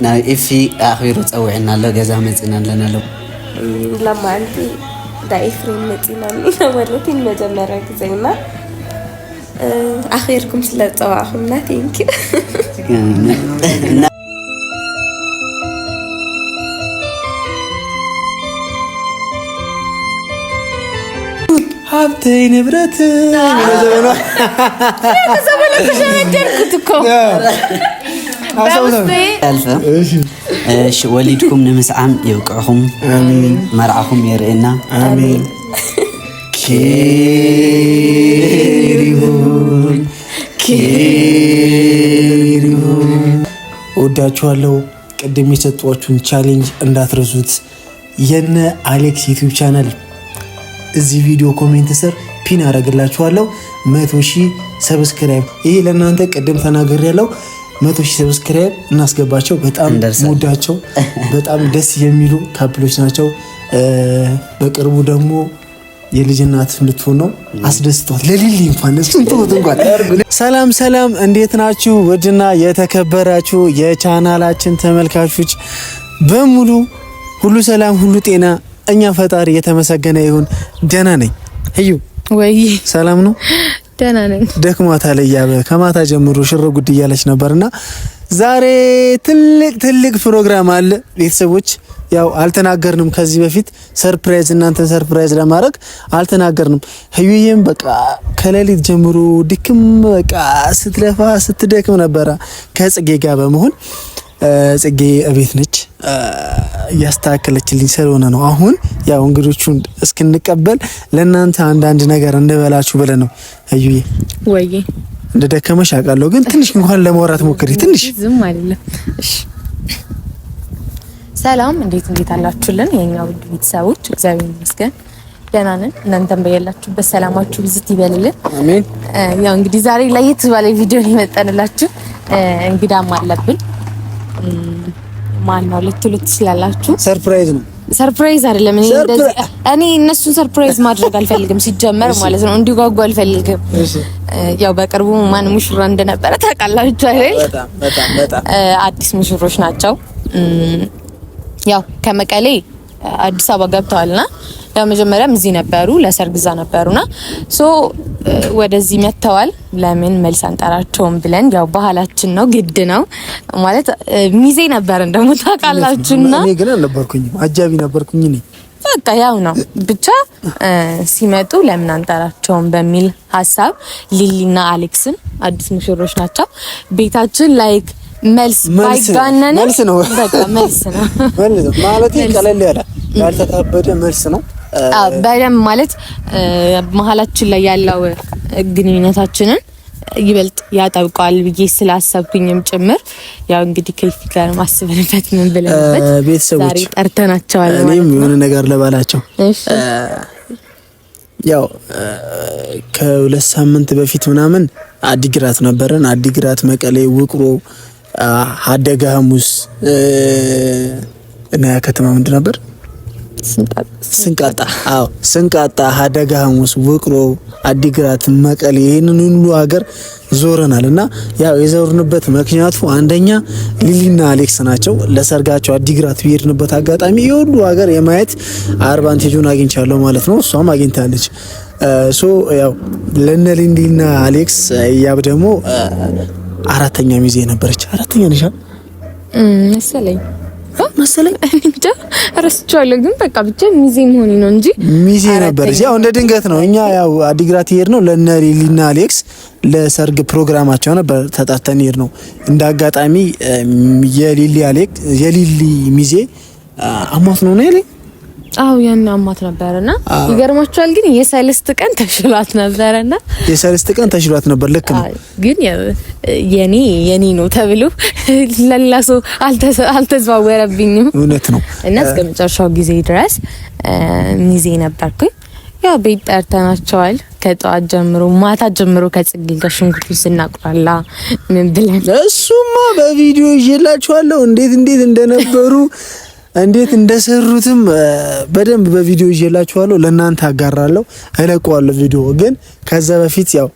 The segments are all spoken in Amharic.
إفي أخير تصوعنا له جزء مزينا لنا له لما أنت دايفرين مزينا لنا مرتين مجمرة زينا أخيركم سلا صباحكم ناتينك حبتي نبرت ألف وليدكم نمسعم يوقعهم آمين مرعهم يرئنا آمين كيريون ወዳችኋለሁ ቀደም የሰጧችሁን ቻሌንጅ እንዳትረሱት የነ አሌክስ ዩቲዩብ ቻናል እዚህ ቪዲዮ ኮሜንት ስር ፒን አደርግላችኋለሁ 100,000 ሰብስክራይብ ይሄ ለእናንተ ቀደም ተናግሬያለሁ 100,000 ሰብስክራይብ እናስገባቸው በጣም ሙዳቸው በጣም ደስ የሚሉ ካፕሎች ናቸው በቅርቡ ደግሞ የልጅናት እንድትሆን ነው አስደስቷት ለሊሊ እንኳን እንትን እንኳን ሰላም እንዴት ናችሁ ወድና የተከበራችሁ የቻናላችን ተመልካቾች በሙሉ ሁሉ ሰላም ሁሉ ጤና እኛ ፈጣሪ የተመሰገነ ይሁን ደህና ነኝ እዩ ወይ ሰላም ነው ደህና ነኝ ደክሟታል ያበ ከማታ ጀምሮ ሽር ጉድ እያለች ነበርና ዛሬ ትልቅ ፕሮግራም አለ ቤተሰቦች ያው አልተናገርንም ከዚህ በፊት ሰርፕራይዝ እናንተን ሰርፕራይዝ ለማድረግ አልተናገርንም ህዩዬም በቃ ከሌሊት ጀምሮ ድክም በቃ ስትለፋ ስትደክም ነበር ከጽጌ ጋር በመሆን ጽጌ እቤት ነች ያስተካከለችልኝ ስለሆነ ነው አሁን ያው እንግዶቹን እስክንቀበል ለእናንተ አንዳንድ ነገር እንበላችሁ ብለን ነው ህዩዬ ወይ እንደደከመሽ አውቃለሁ ግን ትንሽ እንኳን ለማውራት ሞክሪ ትንሽ ዝም አይደለም እሺ ሰላም እንዴት አላችሁልን የኛ ውድ ቤተሰቦች እግዚአብሔር ይመስገን ደህና ነን እናንተም በያላችሁበት ሰላማችሁ ብዝት ይበልልን አሜን ያው እንግዲህ ዛሬ ለየት ባለ ቪዲዮ ይመጣንላችሁ እንግዳም አለብን ማን ነው ልትሉት ስላላችሁ ሰርፕራይዝ አይደለም እኔ እነሱን ሰርፕራይዝ ማድረግ አልፈልግም ሲጀመር ማለት ነው እንዲጓጓ አልፈልግም ያው በቅርቡ ማን ሙሽራ እንደነበረ ታውቃላችሁ አይደል በጣም አዲስ ሙሽሮች ናቸው ያው ከመቀሌ አዲስ አበባ ገብተዋልና ያው መጀመሪያም እዚህ ነበሩ ለሰርግዛ ነበሩና ሶ ወደዚህ መተዋል ለምን መልስ አንጠራቸውም ብለን ያው ባህላችን ነው ግድ ነው ማለት ሚዜ ነበር እንደሞ ታውቃላችሁና እኔ ግን አልነበርኩኝም አጃቢ ነበርኩኝ እኔ በቃ ያው ነው ብቻ ሲመጡ ለምን አንጠራቸውም በሚል ሐሳብ ሊሊና አሌክስን አዲስ ሙሽሮች ናቸው ቤታችን ላይክ መልስ ባይጋነን መልስ ነው በቃ መልስ ነው ማለት ቀለል ያለ ያልተካበደ መልስ ነው በደም ማለት መሀላችን ላይ ያለው ግንኙነታችንን ይበልጥ ያጣብቃል ብዬ ስላሰብኩኝም ጭምር ያው እንግዲህ ከይፍ ጋር ማስበንበት ምን ብለንበት ቤተሰቦች ዛሬ ጠርተናቸዋል ማለት እኔም የሆነ ነገር ለባላቸው እሺ ያው ከሁለት ሳምንት በፊት ምናምን አዲግራት ነበረን አዲግራት መቀሌ ውቅሮ ሀደጋ ሐሙስ እና ከተማ ምንድን ነበር ስንቃጣ ሀደጋ ሐሙስ ውቅሮ አዲግራት መቀሌ ይሄንን ሁሉ ሀገር ዞረናልና ያው የዞርንበት ምክንያቱ አንደኛ ሊሊና አሌክስ ናቸው ለሰርጋቸው አዲግራት ቢሄድንበት አጋጣሚ የሁሉ ሀገር የማየት አድቫንቴጁን አግኝቻለሁ ማለት ነው እሷም አግኝታለች ሶ ያው ለነሊሊና አሌክስ ያብ ደግሞ አራተኛ ሚዜ ነበረች አራተኛ ነሽ መሰለኝ እንጃ ረስቻለሁ ግን በቃ ብቻ ሚዜ መሆኔ ነው እንጂ ሚዜ ነበረች ያው እንደ ድንገት ነው እኛ ያው አዲግራት ሄድነው ለነሊሊና አሌክስ ለሰርግ ፕሮግራማቸው ነበር ተጣጣን ሄድነው እንደ አጋጣሚ የሊሊ ሚዜ አማት ነው ያለኝ አው ያን አማት ነበርና ይገርማችኋል ግን የሰለስት ቀን ተሽሏት ነበርና የሰለስት ቀን ተሽሏት ነበር ልክ ነው ግን የኔ ነው ተብሎ ለላሶ አልተዘዋወረብኝም እውነት ነው እና እስከ መጨረሻው ጊዜ ድረስ ሚዜ ነበርኩኝ ያው ቤት ጠርተናቸዋል ከጧት ጀምሮ ማታ ጀምሮ ከጽጌ ጋር ሽንኩርቱ ስናቁላላ ምን ብለን እሱማ በቪዲዮ ይዤላችኋለሁ እንዴት እንደነበሩ እንዴት እንደሰሩትም በደንብ በቪዲዮ ይዤላችኋለሁ ለእናንተ አጋራለሁ እለቀዋለሁ ቪዲዮ ግን ከዛ በፊት ያው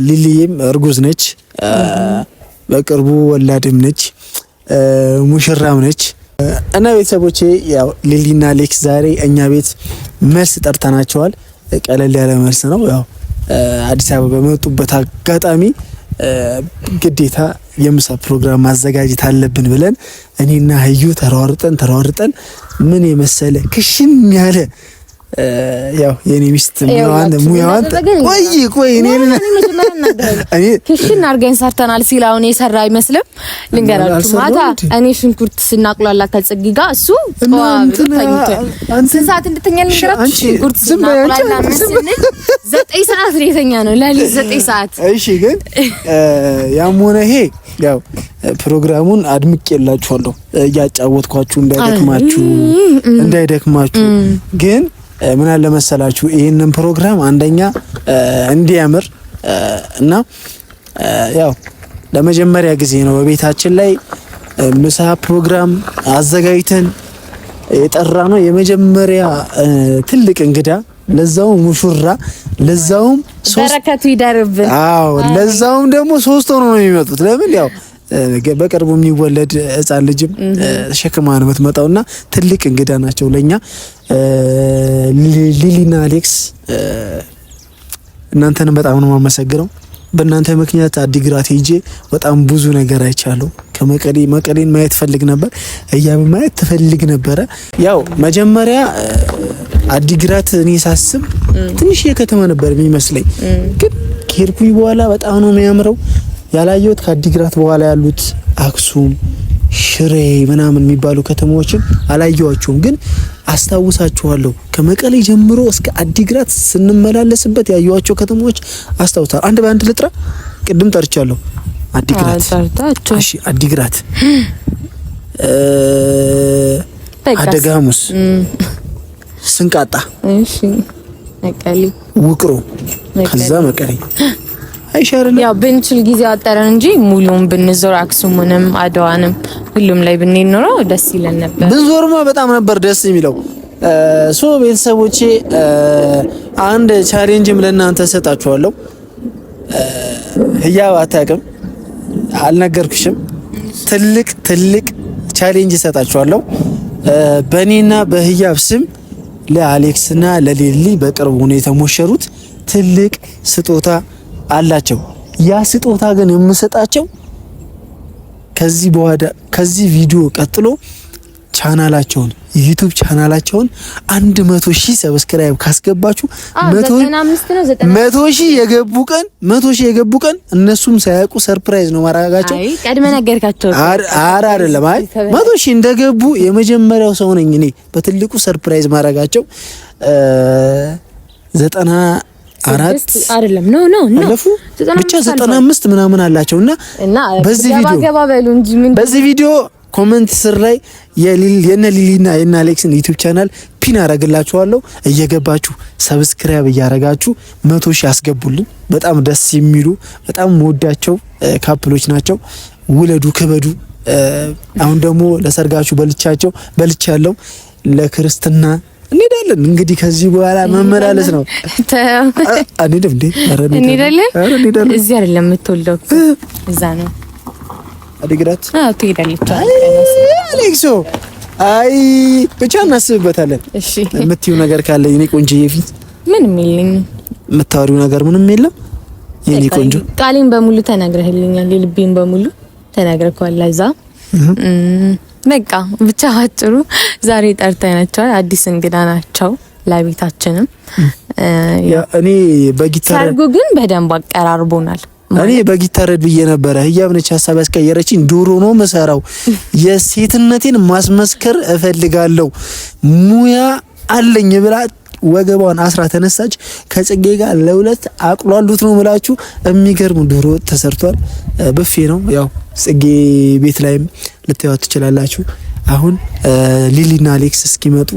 ሊሊዬም እርጉዝ ነች በቅርቡ ወላድም ነች ሙሽራም ነች እና ቤተሰቦቼ ያው ሊሊና አሌክስ ዛሬ እኛ ቤት መልስ ጠርተናቸዋል። ቀለል ያለ መልስ ነው። ያው አዲስ አበባ በመጡበት አጋጣሚ ግዴታ የምሳ ፕሮግራም ማዘጋጀት አለብን ብለን እኔና ህዩ ተሯርጠን ምን የመሰለ ክሽን ያለ ያው የኔ ሚስት ሙያዋን ቆይ እኔ ክሽን አድርገን ሰርተናል ሲል አሁን የሰራ አይመስልም። ልንገራችሁ ማታ እኔ ሽንኩርት ስናቁላላ ከጽጌ ጋር እሱ ስንት ሰዓት እንድተኛ ልንገራችሁ። ሽንኩርት ስናቁላላ መስልን 9 ሰዓት ነው የተኛ ነው ለሊት 9 ሰዓት። እሺ ግን ያም ሆነ ይሄ ያው ፕሮግራሙን አድምቄላችኋለሁ እያጫወትኳችሁ እንዳይደክማችሁ ግን ምን አለ መሰላችሁ ይሄንን ፕሮግራም አንደኛ እንዲያምር እና ያው ለመጀመሪያ ጊዜ ነው በቤታችን ላይ ምሳ ፕሮግራም አዘጋጅተን የጠራ ነው። የመጀመሪያ ትልቅ እንግዳ ለዛውም ሙሽራ ለዛውም በረከቱ ይደርብን። አዎ ለዛውም ደግሞ 3 ሆኖ ነው የሚመጡት። ለምን ያው በቅርቡ የሚወለድ ህፃን ልጅም ተሸክማ ነው የምትመጣውና ትልቅ እንግዳ ናቸው ለኛ። ሊሊና አሌክስ እናንተንም በጣም ነው የማመሰግነው። በእናንተ ምክንያት አዲግራት ሄጄ በጣም ብዙ ነገር አይቻለሁ። መቀሌን ማየት ፈልግ ነበር፣ እያብ ማየት ትፈልግ ነበረ። ያው መጀመሪያ አዲግራት እኔ ሳስብ ትንሽ የከተማ ነበር የሚመስለኝ፣ ግን ከሄድኩኝ በኋላ በጣም ነው የሚያምረው። ያላየሁት ከአዲግራት በኋላ ያሉት አክሱም፣ ሽሬ ምናምን የሚባሉ ከተማዎችን አላየኋቸውም፣ ግን አስታውሳቸዋለሁ። ከመቀሌ ጀምሮ እስከ አዲግራት ስንመላለስበት ያየኋቸው ከተማዎች አስታውሳለሁ። አንድ በአንድ ልጥራ። ቅድም ጠርቻለሁ። አዲግራት፣ እሺ፣ አዲግራት፣ አደጋሙስ፣ ስንቃጣ፣ እሺ፣ መቀሌ፣ ውቅሮ፣ ከዛ መቀሌ አይሻርም። ያው ብንችል ጊዜ አጠረን እንጂ ሙሉን ብንዞር አክሱምንም አድዋንም ሁሉም ላይ ብንኖረው ደስ ይለን ነበር። ብንዞርማ በጣም ነበር ደስ የሚለው። ቤተሰቦቼ አንድ ቻሌንጅም ለእናንተ ሰጣችኋለሁ። ህያብ አታውቅም፣ አልነገርኩሽም። ትልቅ ቻሌንጅ ሰጣችኋለሁ። በእኔና በህያብ ስም ለአሌክስና ለሊሊ በቅርቡ ነው የተሞሸሩት። ትልቅ ስጦታ አላቸው። ያ ስጦታ ግን የምሰጣቸው ከዚህ ቪዲዮ ቀጥሎ ቻናላቸውን ዩቲዩብ ቻናላቸውን 100,000 ሰብስክራይብ ካስገባችሁ 100,000 የገቡ ቀን እነሱም ሳያውቁ ሰርፕራይዝ ነው ማረጋጋቸው። አይ ቀድመ ነገርካቸው። አይደለም 100,000 እንደገቡ የመጀመሪያው ሰው ነኝ እኔ በትልቁ ሰርፕራይዝ ማረጋቸው። 94 አይደለም ኖ አለፉ ብቻ 95 ምናምን አላቸውና በዚህ ቪዲዮ ኮሜንት ስር ላይ የነ ሊሊና የነ አሌክስን ዩቲዩብ ቻናል ፒን አረግላችኋለሁ። እየገባችሁ ሰብስክራይብ እያረጋችሁ 100,000 ያስገቡልን። በጣም ደስ የሚሉ በጣም ወዳቸው ካፕሎች ናቸው። ውለዱ ክበዱ። አሁን ደግሞ ለሰርጋችሁ በልቻለሁ። ለክርስትና እንሄዳለን። እንግዲህ ከዚህ በኋላ መመላለስ ነው። አንሄድም እንዴ? እንሄዳለን። እዚህ አይደለም የምትወልደው፣ እዛ ነው አዲግራት። ትሄዳለች አሌክሶ። አይ ብቻ እናስብበታለን። እሺ የምትይው ነገር ካለ የኔ ቆንጆ የፊት ምንም የለኝም። የምታወሪው ነገር ምንም የለም የኔ ቆንጆ። ቃሌን በሙሉ ተናግረህልኛል። የልቤን በሙሉ ተናግረከዋል። ለዛ በቃ ብቻ አጭሩ ዛሬ ጠርተናቸዋል። አዲስ እንግዳ ናቸው ለቤታችንም። እኔ በጊታር ሰርጉ ግን በደንብ አቀራርቦናል። እኔ በጊታር ብዬ ነበረ። ህያብ ነች ሀሳብ ያስቀየረችኝ። ዶሮ ነው መሰራው። የሴትነቴን ማስመስከር እፈልጋለሁ ሙያ አለኝ ብላ ወገቧን አስራ ተነሳች። ከጽጌ ጋር ለሁለት አቅሏሉት ነው ምላችሁ። የሚገርም ዶሮ ተሰርቷል። ብፌ ነው ያው ጽጌ ቤት ላይም ልታዩት ትችላላችሁ። አሁን ሊሊና አሌክስ እስኪመጡ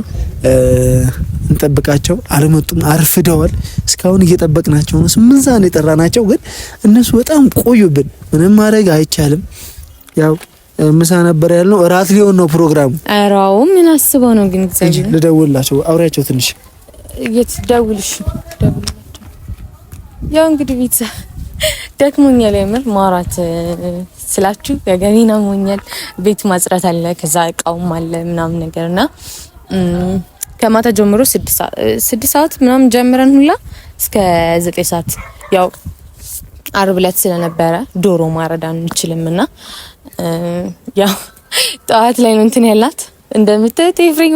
እንጠብቃቸው። አልመጡም፣ አርፍደዋል። እስካሁን እየጠበቅናቸው ነው። 8 ሰዓት የጠራናቸው ግን እነሱ በጣም ቆዩብን። ምንም ማድረግ አይቻልም። ያው ምሳ ነበር ያልነው፣ እራት ሊሆን ነው ፕሮግራሙ። አራው ምን አስበው ነው ግን እግዚአብሔር። ልደውልላቸው፣ አውሪያቸው ትንሽ ደውልሽ። ያው እንግዲህ ቤተሰብ ደክሞኛል የምር ማውራት ስላችሁ ገገኔና ሞኛል ቤት ማጽዳት አለ ከዛ እቃውም አለ ምናምን ነገርና ከማታ ጀምሮ 6 ሰዓት ምናምን ጀምረን ሁላ እስከ 9 ሰዓት ያው ዓርብ ዕለት ስለነበረ ዶሮ ማረድ አንችልምና ያው ጠዋት ላይ ነው እንትን ያላት እንደምታዩት ኤፍሬም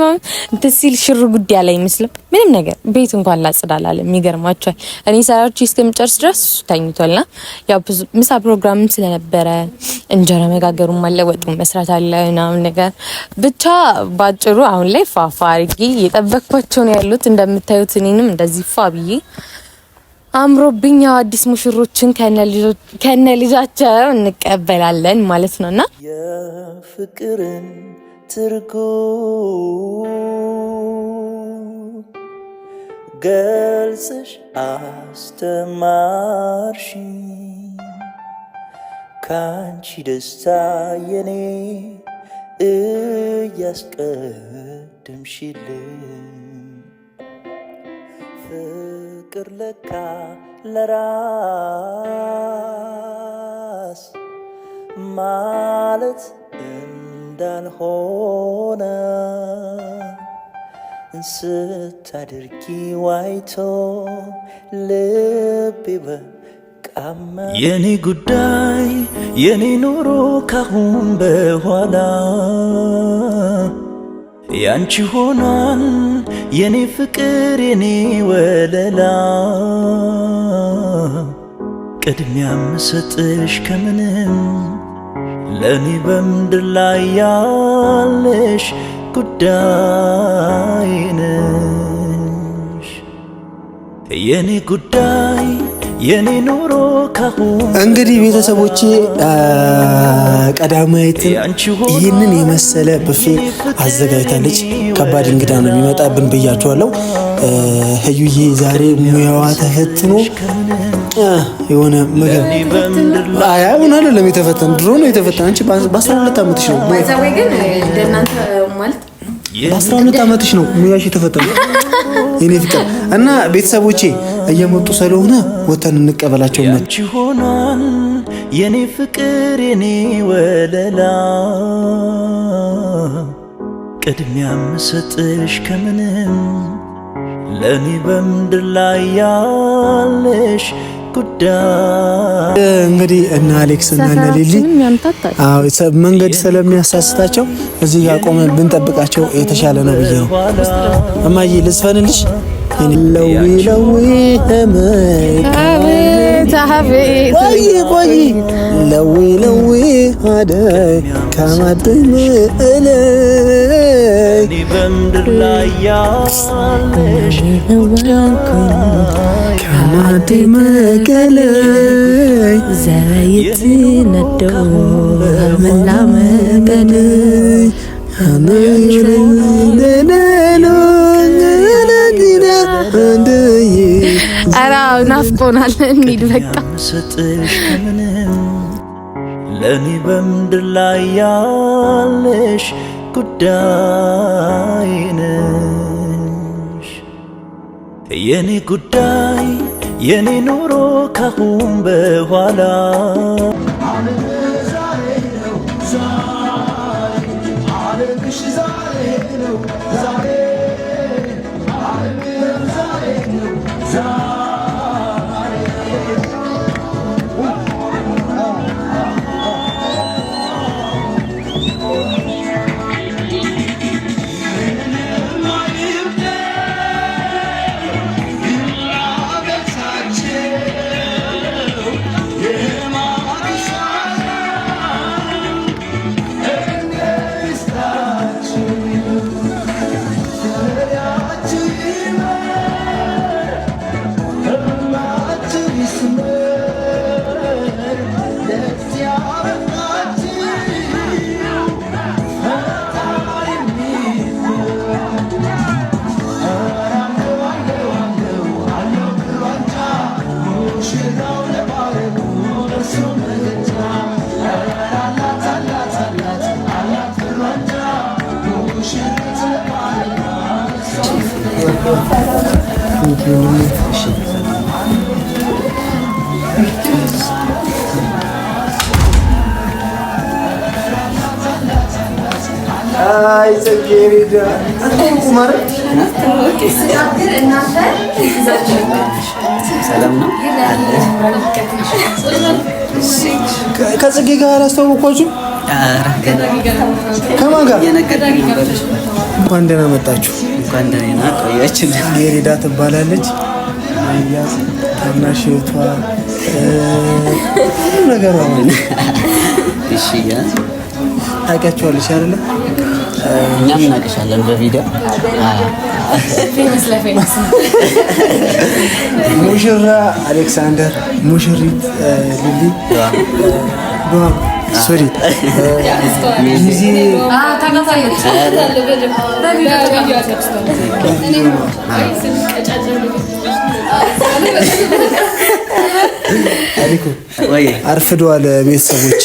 እንትን ሲል ሽር ጉድ ያለ አይመስልም ምንም ነገር ቤት እንኳን ላጽዳላለ የሚገርማቸው እኔ ሰራርቼ እስከምጨርስ ድረስ ተኝቷልና ያው ምሳ ፕሮግራም ስለነበረ እንጀራ መጋገሩም አለ ወጡም መስራት አለ ምናምን ነገር ብቻ ባጭሩ አሁን ላይ ፋፋ አርጊ እየጠበቅኳቸው ነው ያሉት እንደምታዩት እኔንም እንደዚህ ፋ ብዬ አምሮብኛ አዲስ ሙሽሮችን ከነ ልጃቸው እንቀበላለን ማለት ነውና የፍቅርን ትርጉ ገልጽሽ አስተማርሽ ካንቺ ደስታ የኔ እያስቀደምሽልኝ ፍቅር ለካ ለራስ ማለት እንዳልሆነ ስታደርጊ ዋይቶ ልቤ በቃማ የኔ ጉዳይ የኔ ኑሮ ካሁን በኋላ ያንቺ ሆኗል የኔ ፍቅር የኔ ወለላ ቅድሚያ ምሰጥሽ ከምንም ለኔ በምድር ላይ ያለሽ ጉዳይ ነሽ የኔ ጉዳይ የኔ ኑሮ ካሁን እንግዲህ ቤተሰቦቼ ቀዳማዊትን ይህንን የመሰለ ብፌ አዘጋጅታለች። ከባድ እንግዳ ነው የሚመጣብን ብያቸዋለሁ። ህዩዬ ዛሬ ሙያዋ ተፈትኖ የሆነ ምግብ አሁን አይደለም የተፈተነ ድሮ ነው የተፈተነ። አንቺ በ12 ዓመትሽ ነው ማይዛዌ ግን እንደናንተ ማለት በ12 ዓመትሽ ነው ሙያሽ የተፈተነ የኔ ፍቅር እና ቤተሰቦቼ እየመጡ ስለሆነ ወተን እንቀበላቸው። ያንቺ ሆኗል የኔ ፍቅር የኔ ወለላ ቅድሚያ ምሰጥሽ ከምንም ለኔ በምድር ላይ ያለሽ ጉዳይ እንግዲህ እና አሌክስ እና ሊሊ መንገድ ስለሚያሳስታቸው እዚህ ጋር ቆመን ብንጠብቃቸው የተሻለ ነው ብዬ ነው። እማዬ ልዝፈንልሽ ለዊ ለዊ ቆይ ለዊ ለዊ አደይ ከማድም እለይ በምድር ላይ ያለሽ ከማድም መቀለይ ዘይት ነደው መላመቀድ አራው ናፍቆናል እንሂድ በቃ ሰጥሽ ከምንም ለኔ በምድር ላይ ያለሽ ጉዳይ ነሽ የኔ ጉዳይ የኔ ኑሮ ካሁን በኋላ አይ ጽጌረዳ ቁማር ሰላም ነው። ከጽጌ ጋር አላስተዋወቅኳችሁም? ከማን ጋር? እንኳን ደህና መጣችሁ። እንኳን ደህና ቆያችሁ። ጽጌረዳ ትባላለች። አያስ ታናሽ እህቷ ነገሯ ነው። እሺ ያ ታውቂያቸዋለሽ አይደለ? እኛም እናውቅሻለን በቪዲዮ። ሙሽራ አሌክሳንደር፣ ሙሽሪት ሊሊ ዶዋ ሶሪ ጊዜ አሊኩ አርፍደዋል። ቤተሰቦች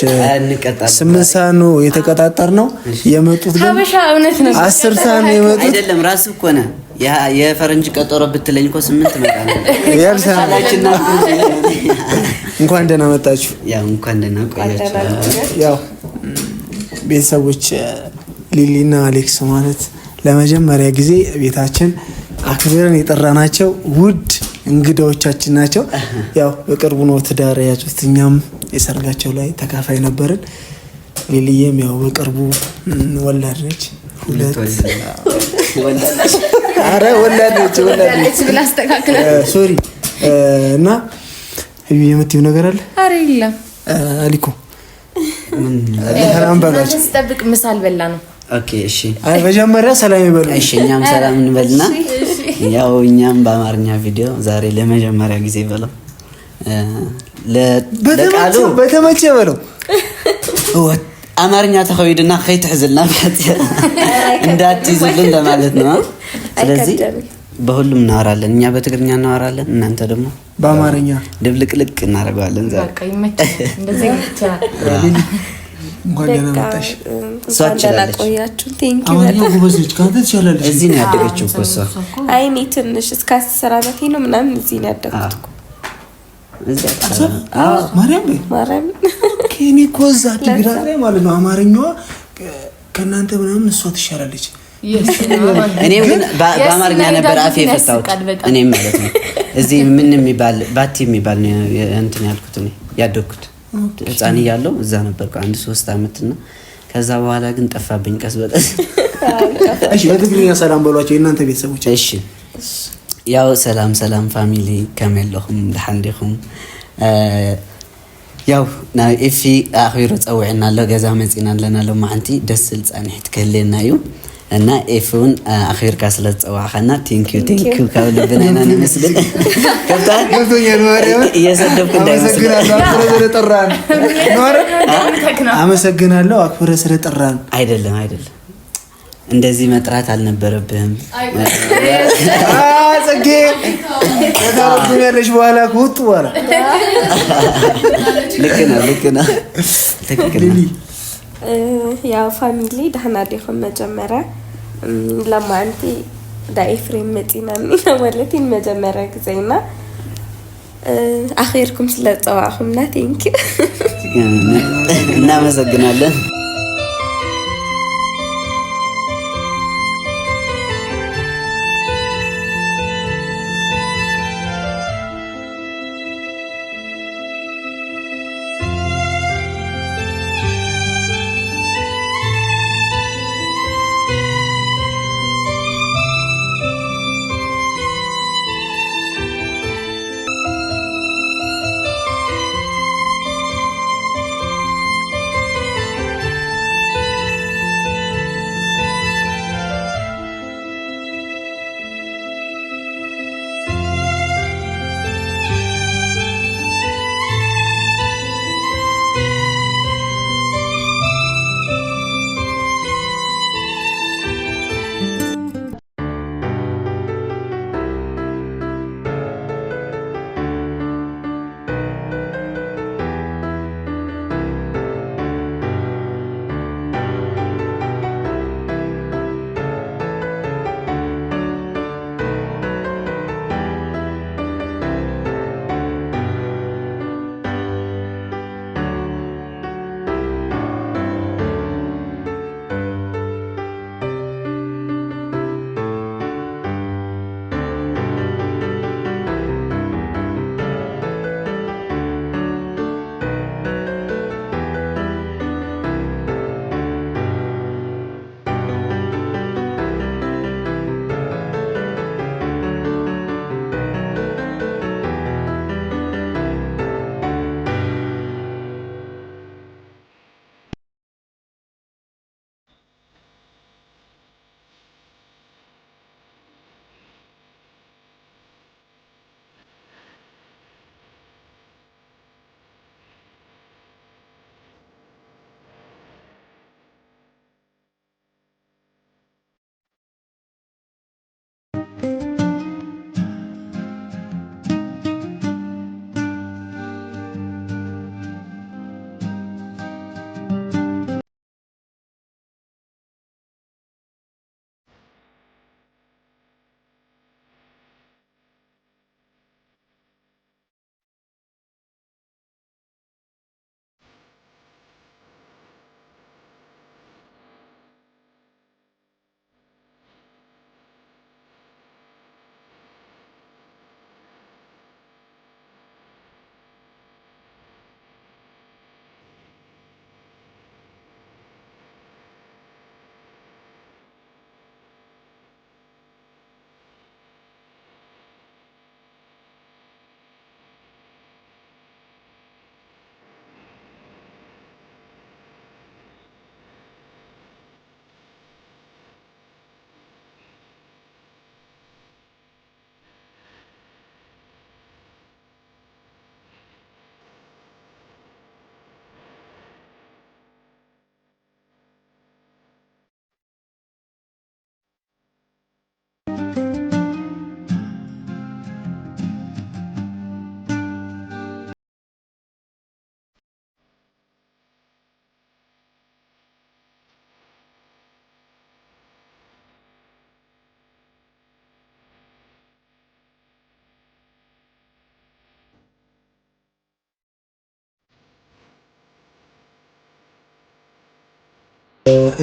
8 ሰዓት ነው የተቀጣጠርነው። የመጡት ግን ሀበሻ እውነት ነው 10 ሰዓት ነው የመጡት። አይደለም ራሱ እኮ ነው የፈረንጅ ቀጠሮ ብትለኝ እኮ 8 መጣ ነው ያልሳላችና እንኳን ደህና መጣችሁ። ያው እንኳን ደህና ቆያችሁ። ያው ቤተሰቦች ሊሊና አሌክስ ማለት ለመጀመሪያ ጊዜ ቤታችን አክብረን የጠራናቸው ውድ እንግዳዎቻችን ናቸው። ያው በቅርቡ ነው ትዳር የያዙት። እኛም የሰርጋቸው ላይ ተካፋይ ነበርን። ሊሊዬም ያው በቅርቡ ወላድ ነች። አረ ወላድ ነች ብላ አስተካክለ ሶሪ እና የምትይው ነገር አለ? አረ የለም አሊኮ ሰላም በላችሁ። ስጠብቅ ምሳ አልበላ ነው። ኦኬ እሺ። አይ መጀመሪያ ሰላም ይበሉ። እሺ እኛም ሰላም እንበልና ያው እኛም በአማርኛ ቪዲዮ ዛሬ ለመጀመሪያ ጊዜ በለው ለቃሉ በተመቸ በለው አማርኛ ተኸይድና ከይትሕዝልና እንዳትይዙልን ለማለት ነው። ስለዚህ በሁሉም እናወራለን። እኛ በትግርኛ እናወራለን፣ እናንተ ደግሞ በአማርኛ ድብልቅልቅ እናደርገዋለን። ዛሬ በቃ ይመችል። እንደዚህ ይቻላል። እንኳን ደህና መጣሽ። ቆያችሁ። ቴንክ ዩ አማርኛ ጎበዝ ነች። ካንተ ትችላለች። እዚህ ነው ያደገችው እኮ እሷ። አይ እኔ ትንሽ እስከ 10 ዓመቴ ነው ምናምን እዚህ ነው ያደግኩት እኮ። ማርያም ከኔ እኮ እዛ ትግራ ላይ ማለት ነው አማርኛዋ ከእናንተ ምናምን እሷ ትሻላለች። እኔም ግን በአማርኛ ነበር አፌ የፈታሁት እኔም ማለት ነው። እዚህ ምን የሚባል ባቲ የሚባል ነው እንትን ያልኩት እኔ ያደግኩት ህፃን እያለሁ እዛ ነበርኩ 1-3 ዓመት እና ከዛ በኋላ ግን ጠፋብኝ ቀስ በቀስ። እሺ በትግርኛ ሰላም በሏቸው የእናንተ ቤተሰቦች። እሺ ያው ሰላም ፋሚሊ ከመለኹም ለሐንዲኹም ያው ናይ ኢፊ አኺሩ ፀውዕና ኣሎ ገዛ መፂና ኣለና ሎ ማዓንቲ ደስ ዝብል ፃኒሕት ክህልየና እዩ እና ኤፉን አኺርካ ስለተፀዋኸና ቴንኪዩ ካብ ልብና ኢና ንመስልን ገብቶኛል። ማርያም እየሰደብኩ እንዳይመስል አመሰግናለሁ። አክብረ ስለጠራን አይደለም እንደዚህ መጥራት አልነበረብህም። ጽጌ ከታወቁ ያለሽ በኋላ ከወጡ በኋላ ልክ ነው ትክክል ነው። ያው ፋሚሊ ደህና ዲኹም መጀመሪያ ለማንቲ ዳይፍሬም መጪና ማለት መጀመሪያ ጊዜና አኺርኩም ስለተዋኹምና ቴንክ ዩ እናመሰግናለን።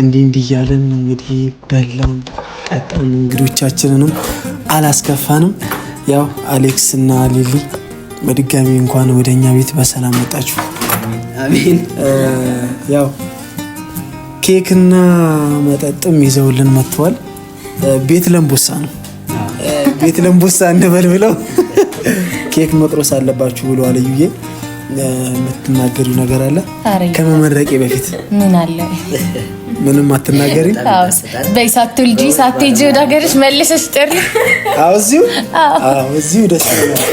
እንዲህ እያለን እንግዲህ በላም ጠጣን፣ እንግዶቻችንንም አላስከፋንም። ያው አሌክስ እና ሊሊ በድጋሚ እንኳን ወደኛ ቤት በሰላም መጣችሁ። አሜን። ያው ኬክና መጠጥም ይዘውልን መጥተዋል። ቤት ለምቦሳ ነው፣ ቤት ለምቦሳ እንበል ብለው ኬክ መቅረስ አለባችሁ ብሎ አለዩዬ። የምትናገሪው ነገር አለ? ከመመረቄ በፊት ምን አለ? ምንም አትናገሪ? በይሳቱልጂ ሳትጂ ወደ ሀገርሽ መልሰሽ ጥሪ። እዚሁ ደስ ይላል።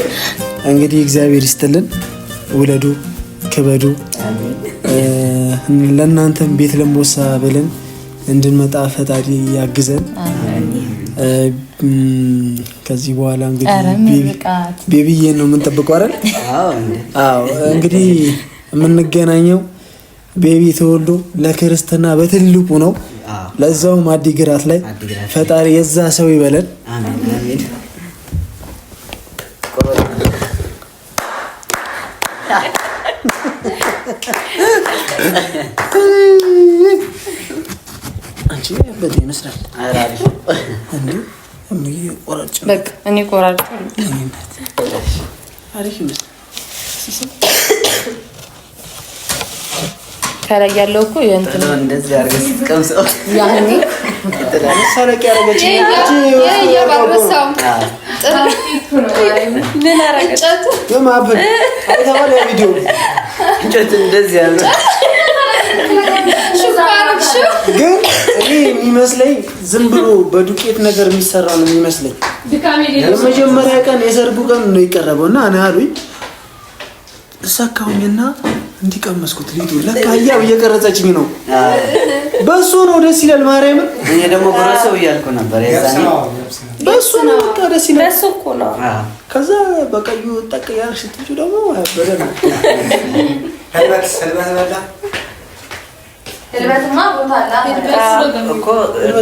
እንግዲህ እግዚአብሔር ይስጥልን፣ ውለዱ፣ ክበዱ። ለእናንተም ቤት ለምቦሳ ብለን እንድንመጣ ፈጣሪ ያግዘን። ከዚህ በኋላ እንግዲህ ቤቢዬን ነው የምንጠብቀው አይደል? አዎ። እንግዲህ የምንገናኘው ቤቢ ተወልዶ ለክርስትና በትልቁ ነው፣ ለዛውም አዲግራት ላይ። ፈጣሪ የዛ ሰው ይበለን። አሜን። አንቺ በደ ይመስላል። አራሪ እንዴ ቆራጭ በቃ እኔ ቆራጭ አሪፍ ይመስላል። ከላይ ያለው እኮ የእንትን እንደዚህ አድርገሽ ቀምሰው ያኔ ሰረቅ ያረጋች ያባረሰው ምን አረጋች? የማበል አይተዋል። ያ ቪዲዮ እንጨት እንደዚህ ያለ ግን እኔ የሚመስለኝ ዝም ብሎ በዱቄት ነገር የሚሰራ ነው የሚመስለኝ። ለመጀመሪያ ቀን የሰርጉ ቀን ነው የቀረበውና እኔ አሉኝ እሳካውኝና እንዲቀመስኩት ሊጡ ለካ ያው እየቀረጸችኝ ነው። በሱ ነው ደስ ይላል። ማርያም እኔ ደግሞ ጎረሰው እያልኩ ነበር ያዛኔ። በሱ ነው በቃ ደስ ይላል። በሱ እኮ ነው። ከዛ በቀዩ ጠቅ ያልሽ ትጁ ደግሞ በደም ህልበትማ ቦታ አለ እኮ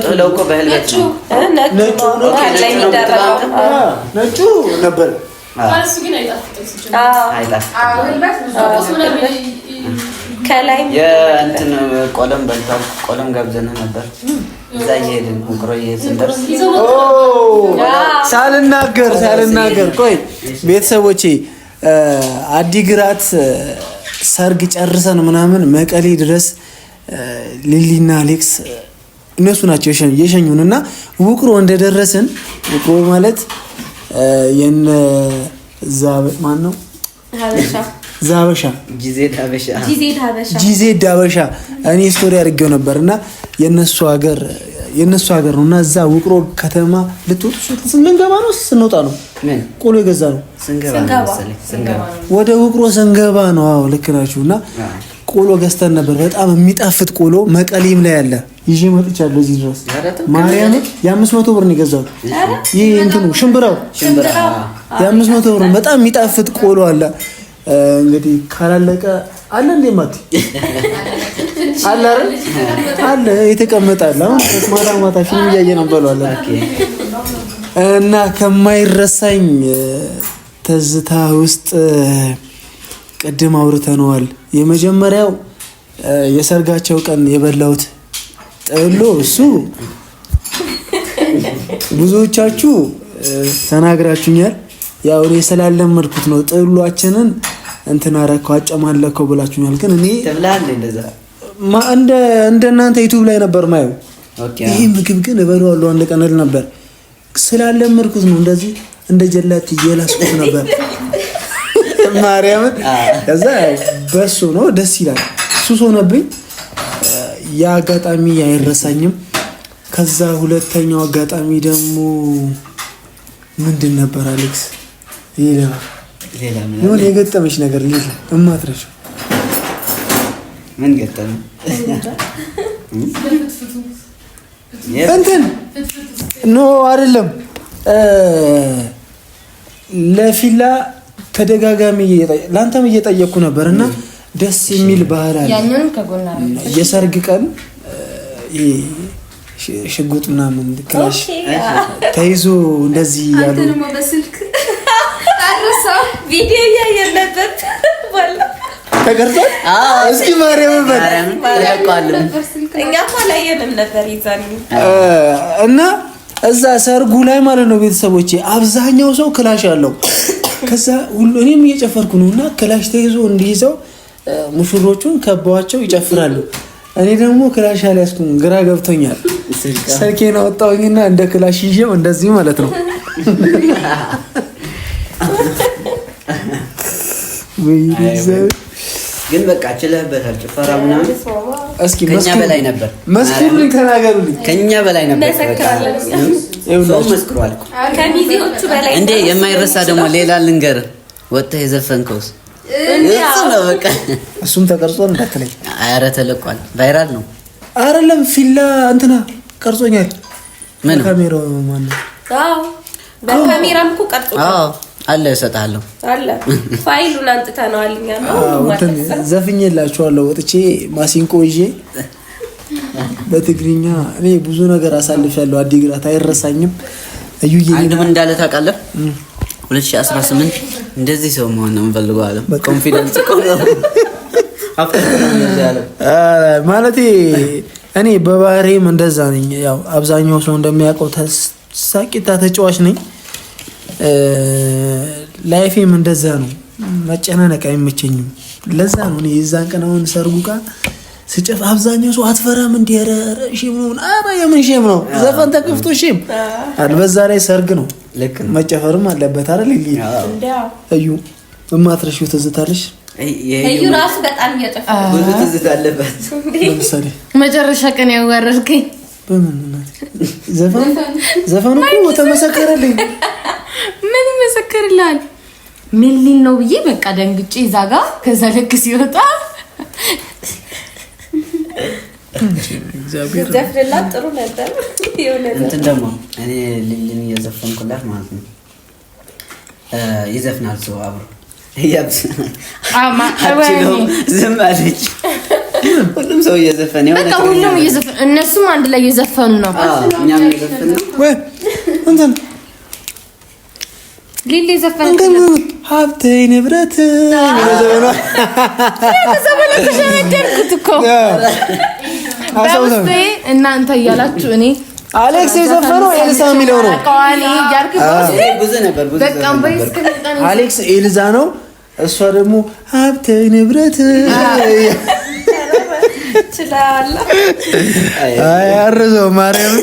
ጥለው እኮ በህልበት ነው ነጩ ነበር። ማለት ግን ከላይ የእንትን ቆለም በልቷል። ቆለም ጋብዘን ነበር እዛ እየሄድን እንቅሮዬ ስንደርስ ሳልናገር ቆይ ቤተሰቦቼ አዲግራት ሰርግ ጨርሰን ምናምን መቀሌ ድረስ ሊሊና አሌክስ እነሱ ናቸው የሸኙንና ውቅሮ እንደደረስን ውቅሮ ማለት የነ ማን ነው? ዛበሻ ጂዜድ ሀበሻ እኔ ስቶሪ አድርጌው ነበርና የነሱ ሀገር ነውና እዛ ውቅሮ ከተማ ልትወጡ ስንገባ ነው ስንወጣ ነው ቆሎ የገዛ ነው ስንገባ ወደ ውቅሮ ስንገባ ነው። አዎ ልክ ናችሁና ቆሎ ገዝተን ነበር። በጣም የሚጣፍጥ ቆሎ መቀሌም ላይ አለ። ይዤ መጥቻለሁ እዚህ ድረስ ማርያም የ500 ብር ነው የገዛሁት። ይሄ እንትኑ ሽምብራው የ500 ብር በጣም የሚጣፍጥ ቆሎ አለ። እንግዲህ ካላለቀ አለ እንዴ ማት አለ አይደል? አለ የተቀመጣለ። አሁን ማታ ፊልም እያየን እንበላለን እና ከማይረሳኝ ትዝታ ውስጥ ቅድም አውርተነዋል። የመጀመሪያው የሰርጋቸው ቀን የበላሁት ጥሎ እሱ ብዙዎቻችሁ ተናግራችሁኛል። ያው እኔ ስላለመድኩት ነው ጥሏችንን እንትን አረከው አጨማለከው ብላችሁኛል። ግን እኔ ተብላል እንደዛ እንደናንተ ዩቲዩብ ላይ ነበር ማየው። ይሄ ምግብ ግን እበላዋለሁ አንድ ቀን እል ነበር ስላለመድኩት ነው እንደዚህ እንደ ጀላት እየላስኩት ነበር ማርያም። ከዛ በሱ ነው ደስ ይላል። ሱስ ሆነብኝ። ያ አጋጣሚ አይረሳኝም። ከዛ ሁለተኛው አጋጣሚ ደግሞ ምንድን ነበር አሌክስ? ሌላ ምን የገጠመሽ ነገር ሌላ እማትረሽ ምን ገጠመ? እንትን ኖ አይደለም ለፊላ ተደጋጋሚ ላንተም እየጠየቅኩ ነበርና ደስ የሚል ባህል አለ። ያኛውን ከጎና የሰርግ ቀን ሽጉጥ ምናምን ክላሽ ተይዞ እንደዚህ ያሉ አንተንም በስልክ አረሳ ቪዲዮ ያየን ነበር ባላ ተቀርጿል። እስኪ ማርያም በል ያቋልም እኛማ አላየንም ነበር ይዛኔ እና እዛ ሰርጉ ላይ ማለት ነው ቤተሰቦቼ አብዛኛው ሰው ክላሽ አለው። ከዛ ሁሉ እኔም እየጨፈርኩ ነውና ክላሽ ተይዞ እንዲይዘው ሙሽሮቹን ከበዋቸው ይጨፍራሉ። እኔ ደግሞ ክላሽ አልያዝኩም፣ ግራ ገብቶኛል። ስልኬን አወጣሁኝና እንደ ክላሽ ይዤው እንደዚህ ማለት ነው። ግን በቃ ችለህበታል። ጭፈራ ምናምን እስኪ ከኛ በላይ ነበር። መስክሩልኝ፣ ተናገሩልኝ። ከኛ በላይ ነበር። ሰው መስክሯል ከሚዜዎቹ በላይ እንዴ። የማይረሳ ደግሞ ሌላ ልንገርህ፣ ወጥተህ የዘፈንከውስ እሱ ነው በቃ። እሱም ተቀርጿል እንዳትለኝ። ኧረ ተለቋል፣ ቫይራል ነው አይደለም? ፊላ እንትና ቀርጾኛል። ምን ካሜራው ማን ነው? አዎ በካሜራም እኮ ቀርጾታል። አዎ አለ፣ እሰጥሃለሁ አለ። ፋይሉን አንጥተነዋል እኛ ነው ዘፍኜላችኋለሁ። ወጥቼ ማሲንቆ ይዤ በትግርኛ እኔ ብዙ ነገር አሳልፌያለሁ። አዲግራት አይረሳኝም። እዩዬ አንድ ምን እንዳለ ታውቃለህ? 2018 እንደዚህ ሰው መሆን ነው የምፈልገው አለ። ኮንፊደንስ እኮ ነው ማለቴ። እኔ በባህሪም እንደዛ ነኝ። ያው አብዛኛው ሰው እንደሚያውቀው ሳቂታ ተጫዋች ነኝ። ላይፌም እንደዛ ነው። መጨናነቅ አይመቸኝም። ለዛ ነው እኔ የዛን ቀን አሁን ሰርጉ ጋር ስጨፍ አብዛኛው ሰው አትፈራም እንዴ? ሼም ነው አባ የምን ሼም ነው? ዘፈን ተከፍቶ ሼም በዛ ላይ ሰርግ ነው። ልክ ነው፣ መጨፈርም አለበት አይደል? እዩ እማትረሺው ትዝታለሽ? እዩ ራሱ በጣም እየጠፋ ብዙ ትዝታ አለበት። ለምሳሌ መጨረሻ ቀን ያዋረድከኝ በምን ዘፈኑ እኮ ተመሰከረልኝ። ምን ይመሰክርልሃል? ምን ሊል ነው ብዬ በቃ ደንግጬ እዛ ጋር ከዛ ልክ ሲወጣ እግዚአብሔር ዘፍንላት ጥሩ ነበር። እንትን ደግሞ እኔ ልልን እየዘፈንኩላት ማለት ነው። ይዘፍናል ሰው አብሮ ዝም አለች። ሁሉም ሰው እየዘፈነ በቃ ሁሉም እየዘፈነ እነሱም አንድ ላይ እየዘፈኑ ነው። እኛም እየዘፈነ ወይ እንትን ሊሊ ዘፈነ ሀብቴ ንብረት ተሸነደርኩት እኮ በውስጤ እናንተ እያላችሁ እኔ አሌክስ የዘፈነው ኤልሳ የሚለው ነው። ብዙ ነበር አሌክስ ኤልዛ ነው። እሷ ደግሞ ሀብቴ ንብረት አያርዘው ማርያም።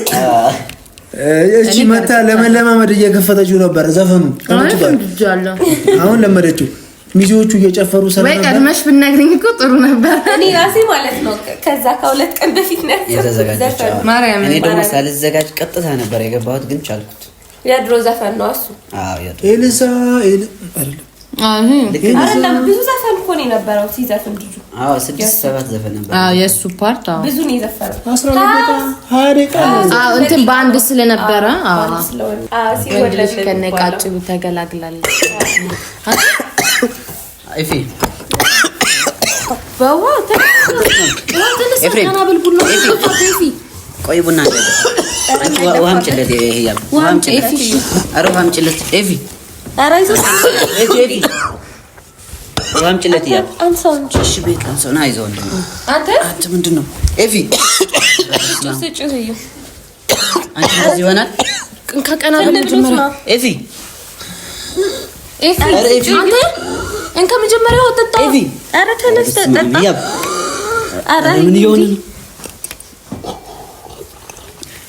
እቺ መታ ለመለማመድ እየከፈተችው ነበር ዘፈኑ። አሁን ለመደችው። ሚዜዎቹ እየጨፈሩ ሰራ ነበር። ወይ ቀድመሽ ብትነግሪኝ እኮ ጥሩ ነበር። እኔ ራሴ ማለት ነው ከዛ ከሁለት ቀን በፊት ነው የተዘጋጀው። ማርያም እኔ ደግሞ ሳልዘጋጅ ቀጥታ ነበር የገባሁት፣ ግን ቻልኩት። የድሮ ዘፈን ነው እሱ። አዎ የድሮ ኤልሳ አይደለም። አይደለም ብዙ ዘፈን እኮ ነው የነበረው ሲዘፍን ልጁ። አዎ 6-7 ዘፈን ነበር። አዎ የሱ ፓርት አዎ ብዙ ነው የዘፈነው። 20 ደቂቃ አዎ እንትን ባንድ ስለነበረ አዎ ሲወለድ ከነቃጭ ተገላግላለች። አይፊ ባዋ ኤፍሬም ቆይ ቡና አንቺ ውሃም ጭለት ይሄያል ውሃም ጭለት አረ ውሃም ጭለት ኤፊ አረ ይዞስ ኤፊ ውሃም ጭለት ይያል አንሳው እንጂ እሺ ቤት አንሳው ና ይዘው እንዴ አንተ ምንድነው ኤፊ ስጭው እዩ አንቺ እዚህ ሆናል ከቀና በመጀመሪያ ኤፊ አንተ እንካ መጀመሪያው ወጣ ኤፊ አረ ተነስ ተጠጣ አረ ምን ይሆን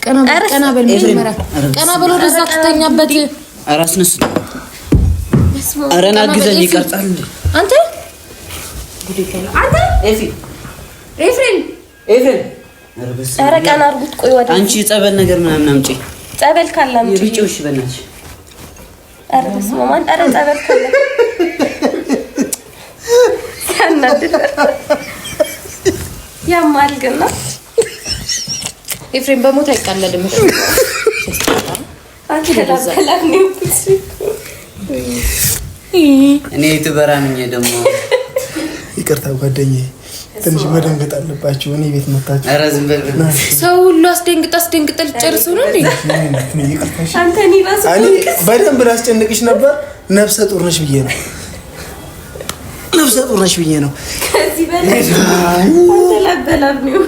ቀና በል መጀመሪያ ቀና በል ወደዛ ተኛበት። አራስ ነስ አረና ግዘኝ ይቀርጻል እንዴ አንተ ኤፊ ኤፍሬም አረ ቀና አርጉት። ቆይ ወደ አንቺ ጸበል ነገር ምናምን አምጪ። ጸበል ካለ አምጪ። ይርጪው እሺ በእናትሽ አረ በስማማን አረ ጸበል ካለ ያናድድ ያማል ግን ኤፍሬም በሞት አይቀለድም። አንቺ ተላከላክ ነው እኔ ትበራኝ ደግሞ ይቅርታ ጓደኛዬ፣ ትንሽ መደንገጥ አለባችሁ። እኔ ቤት መጣችሁ። ኧረ ዝም በል ሰው ሁሉ አስደንግጥ ልጨርሱ ነው እንዴ? አንተ እኔ ራሱ በደንብ ላስጨንቅሽ ነበር። ነፍሰ ጡር ነሽ ብዬ ነው። ነፍሰ ጡር ነሽ ብዬ ነው። ከዚህ በላይ ተላበላብ ነው።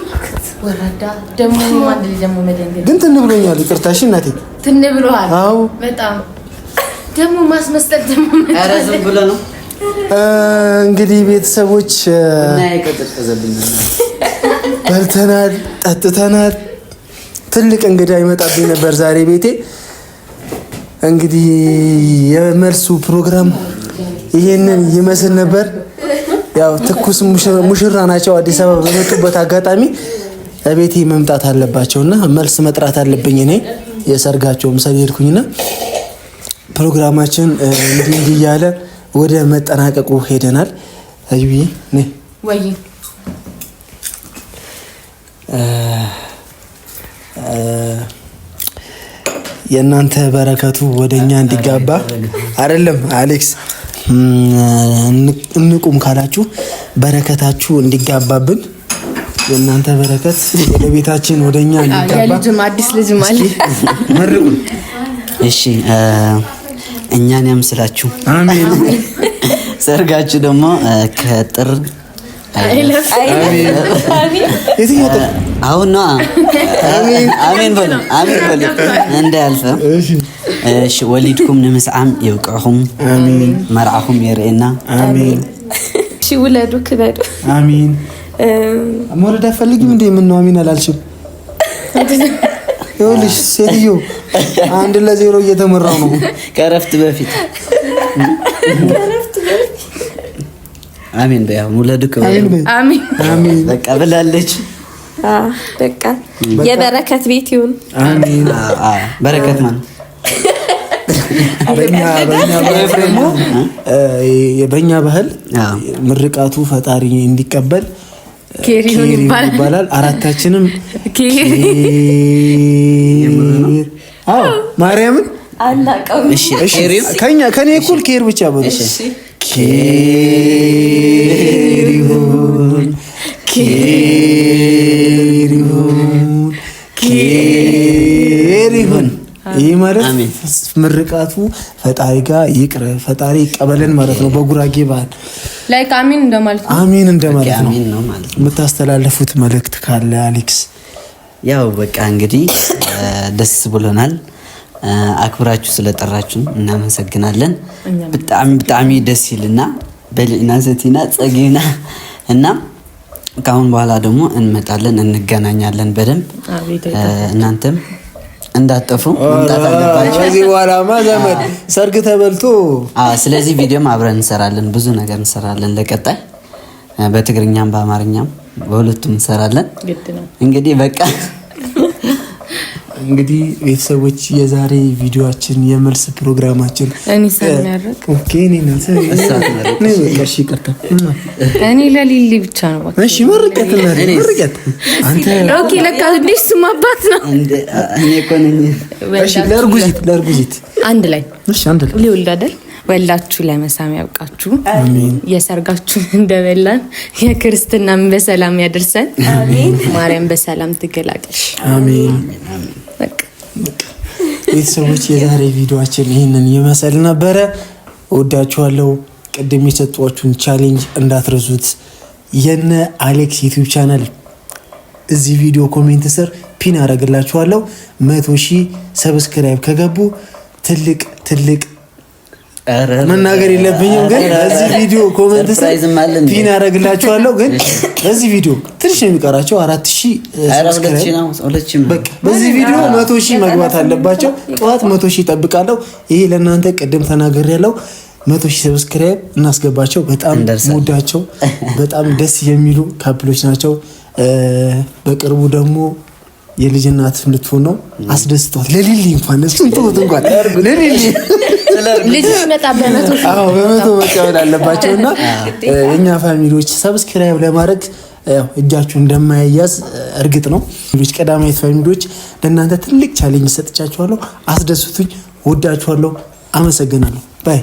ወራዳ ደሞ ማን ደሞ መደንገጥ ግን ትን ብሎኛል። ይቅርታሽ እናቴ ትን ብሎሃል። አዎ በጣም ደሞ ማስመሰል ደሞ ኧረ ዝም ብሎ ነው። እንግዲህ ቤተሰቦች እና የቀጠቀዘብኝ በልተናል፣ ጠጥተናል። ትልቅ እንግዳ ይመጣብኝ ነበር ዛሬ ቤቴ። እንግዲህ የመልሱ ፕሮግራም ይሄንን ይመስል ነበር። ያው ትኩስ ሙሽራ ናቸው። አዲስ አበባ በመጡበት አጋጣሚ ቤቴ መምጣት አለባቸውና መልስ መጥራት አለብኝ እኔ የሰርጋቸውም ሰልሄድኩኝና ፕሮግራማችን እንዲህ እያለ ወደ መጠናቀቁ ሄደናል። አዩዬ ነይ ወይ የእናንተ በረከቱ ወደኛ እንዲጋባ አይደለም አሌክስ እንቁም ካላችሁ በረከታችሁ እንዲጋባብን የእናንተ በረከት ወደ ቤታችን ወደኛ እንዲጋባ የልጅም አዲስ ልጅ ማለት መርቁ። እሺ እኛን ያምስላችሁ። አሜን። ሰርጋችሁ ደግሞ ከጥር የትኛው ጥር? አሁን ነው። አሜን በሉ አሜን በሉ እንዳያልፈ። እሺ ወሊድኩም ንምስዓም ይብቅዕኩም። አሜን። መርዓኩም ይርኤና። አሜን። እሺ ውለዱ ክበዱ። አሜን። መውለድ አትፈልጊም እንዴ? ምን ነው አሜን አላልሽም? ይኸውልሽ ሴትዮ 1-0 እየተመራው ነው ከረፍት በፊት። አሜን በያው ሙለዱ ከበሉ። አሜን አሜን። በቃ ብላለች። በቃ የበረከት ቤት ይሁን። አሜን። በረከት ማለት በእኛ ባህል ምርቃቱ ፈጣሪ እንዲቀበል ኬሪውን ይባላል። አራታችንም አዎ ማርያምን አናቀው። እሺ ከኔ እኩል ኬር ብቻ በሉ። ኬሪውን ኬሪውን ይህ ማለት ምርቃቱ ፈጣሪ ጋር ይቅር ፈጣሪ ይቀበልን ማለት ነው። በጉራጌ ባህል ላይክ አሚን እንደማለት ነው። አሚን እንደማለት ነው። አሚን ነው ማለት ነው። የምታስተላልፉት መልእክት ካለ አሌክስ? ያው በቃ እንግዲህ ደስ ብሎናል። አክብራችሁ ስለጠራችሁ እናመሰግናለን። በጣም ደስ ይልና በልዕና ዘቲና ጸጊና እና ካሁን በኋላ ደግሞ እንመጣለን፣ እንገናኛለን በደንብ እናንተም እንዳጠፉ መምጣት አለባችሁ። ከዚህ በኋላማ ዘመድ ሰርግ ተበልቶ ስለዚህ ቪዲዮም አብረን እንሰራለን፣ ብዙ ነገር እንሰራለን። ለቀጣይ በትግርኛም በአማርኛም በሁለቱም እንሰራለን። እንግዲህ በቃ እንግዲህ ቤተሰቦች የዛሬ ቪዲዮአችን የመልስ ፕሮግራማችን እኔ ለሊሊ ብቻ ነው። እሺ መርቀት አንተ ኦኬ ለካ እንዴት ስማባት ነው። እኔ እኮ ነኝ። እሺ ለርጉዚት አንድ ላይ እሺ አንድ ላይ ሊወልድ አይደል? ወላችሁ ለመሳም ያብቃችሁ። አሜን። የሰርጋችሁን እንደበላን የክርስትናን በሰላም ያደርሰን። አሜን። ማርያም በሰላም ትገላግልሽ። አሜን። ቤተሰቦች የዛሬ ቪዲዮአችን ይህንን ይመስል ነበረ። ወዳችኋለሁ። ቅድም የሰጧችሁን ቻሌንጅ እንዳትረሱት። የነ አሌክስ ዩቲዩብ ቻናል እዚህ ቪዲዮ ኮሜንት ስር ፒን አደርግላችኋለሁ። 100,000 ሰብስክራይብ ከገቡ ትልቅ መናገር የለብኝም ግን በዚህ ቪዲዮ ኮሜንት ስር ፒን አደርግላችኋለሁ። ግን በዚህ ቪዲዮ ትንሽ ነው የሚቀራቸው 4,000 ሰብስክራይብ። በቃ በዚህ ቪዲዮ 100,000 መግባት አለባቸው። ጠዋት 100,000 ይጠብቃለሁ። ይሄ ለእናንተ ቅድም ተናግሬያለሁ። 100,000 ሰብስክራይብ እናስገባቸው። በጣም ሙዳቸው በጣም ደስ የሚሉ ካፕሎች ናቸው። በቅርቡ ደግሞ የልጅ እናት ልትሆን ነው። አስደስቷት ለሊሊ እንኳን እሱን ተውት እንኳን ለሊሊ ልጅ መጣ በመቶ መቀበል አለባቸውና የኛ ፋሚሊዎች ሰብስክራይብ ለማድረግ እጃችሁ እንደማያያዝ እርግጥ ነው። ልጅ ቀዳማዊት ፋሚሊዎች ለእናንተ ትልቅ ቻሌንጅ ሰጥቻችኋለሁ። አስደስቱኝ። ወዳችኋለሁ። አመሰግናለሁ። ባይ